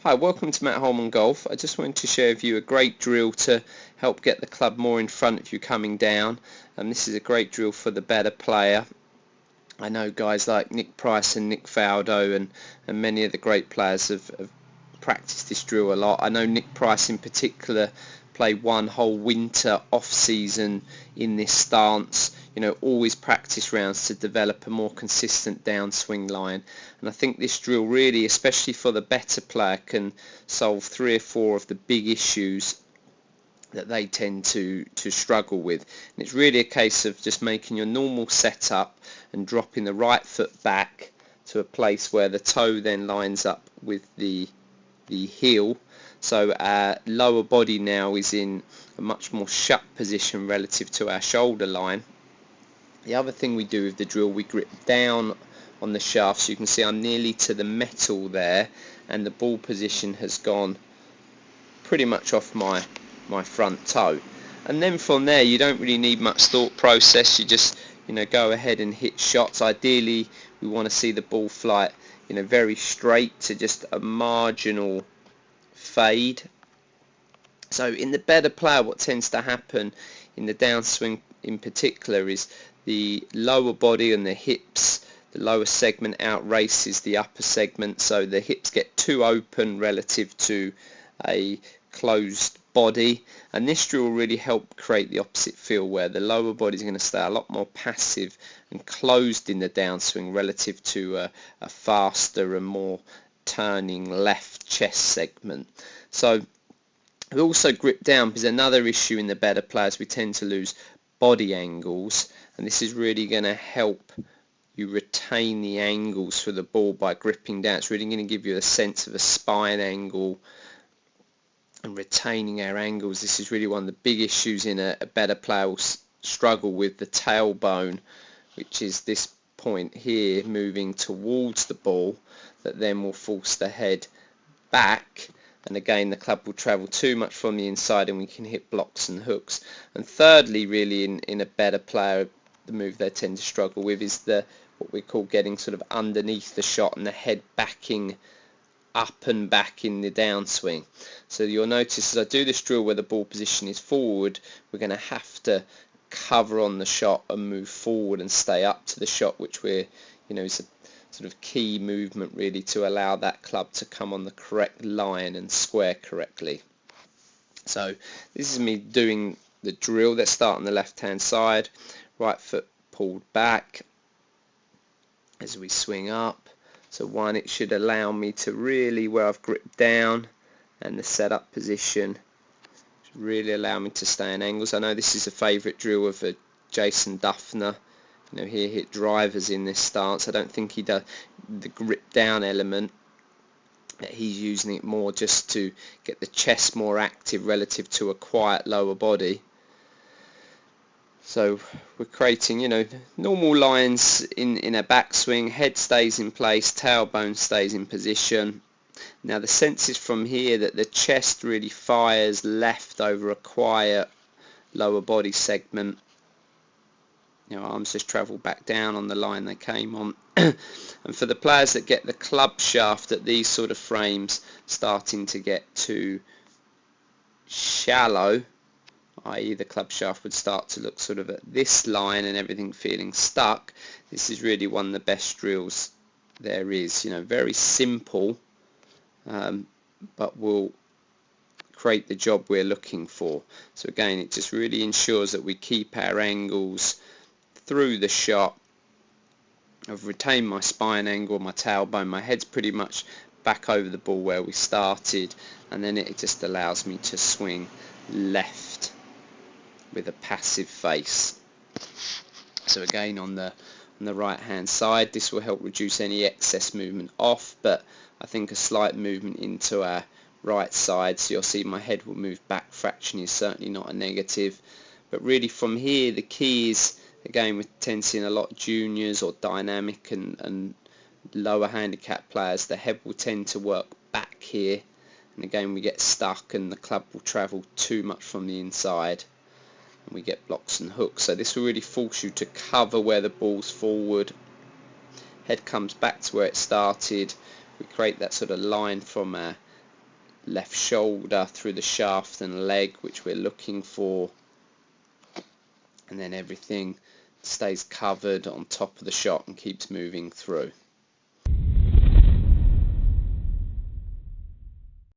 Hi, welcome to Matt Holman Golf. I just wanted to share with you a great drill to help get the club more in front of you coming down. And this is a great drill for the better player. I know guys like Nick Price and Nick Faldo and many of the great players have practiced this drill a lot. I know Nick Price in particular played one whole winter off season in this stance, always practice rounds to develop a more consistent downswing line. And I think this drill really, especially for the better player, can solve 3 or 4 of the big issues that they tend to struggle with. And it's really a case of just making your normal setup and dropping the right foot back to a place where the toe then lines up with the heel. So our lower body now is in a much more shut position relative to our shoulder line. The other thing we do with the drill, we grip down on the shaft, so you can see I'm nearly to the metal there, and the ball position has gone pretty much off my front toe. And then from there you don't really need much thought process. You just go ahead and hit shots. Ideally we want to see the ball flight very straight to just a marginal fade. So in the better player, what tends to happen in the downswing in particular is the lower body and the hips, the lower segment outraces the upper segment, so the hips get too open relative to a closed body, and this drill will really help create the opposite feel where the lower body is going to stay a lot more passive and closed in the downswing relative to a faster and more turning left chest segment. So we also grip down because another issue in the better players, we tend to lose body angles, and this is really going to help you retain the angles for the ball by gripping down. It's really going to give you a sense of a spine angle and retaining our angles. This is really one of the big issues in a better player will struggle with, the tailbone, which is this point here moving towards the ball that then will force the head back, and again the club will travel too much from the inside and we can hit blocks and hooks. And thirdly, really in a better player, the move they tend to struggle with is what we call getting sort of underneath the shot and the head backing up and back in the downswing. So you'll notice as I do this drill where the ball position is forward, we're going to have to cover on the shot and move forward and stay up to the shot, which is a sort of key movement really to allow that club to come on the correct line and square correctly. So this is me doing the drill. Let's start on the left hand side, right foot pulled back as we swing up. So one, it should allow me to really, where I've gripped down and the setup position, should really allow me to stay in angles. I know this is a favourite drill of Jason Dufner. He hit drivers in this stance. I don't think he does the grip down element. He's using it more just to get the chest more active relative to a quiet lower body. So we're creating, normal lines in a backswing. Head stays in place, tailbone stays in position. Now the sense is from here that the chest really fires left over a quiet lower body segment. Arms just travel back down on the line they came on. And for the players that get the club shaft at these sort of frames starting to get too shallow, i.e. the club shaft would start to look sort of at this line and everything feeling stuck, this is really one of the best drills there is. Very simple, but will create the job we're looking for. So again, it just really ensures that we keep our angles through the shot. I've retained my spine angle, my tailbone, my head's pretty much back over the ball where we started, and then it just allows me to swing left with a passive face. So again, on the right hand side, this will help reduce any excess movement off, but I think a slight movement into our right side, so you'll see my head will move back fractionally, is certainly not a negative. But really from here the key is, again, we tend to see in a lot of juniors or dynamic and lower handicap players, the head will tend to work back here, and again we get stuck and the club will travel too much from the inside and we get blocks and hooks. So this will really force you to cover where the ball's forward, head comes back to where it started, we create that sort of line from our left shoulder through the shaft and leg, which we're looking for, and then everything stays covered on top of the shot and keeps moving through.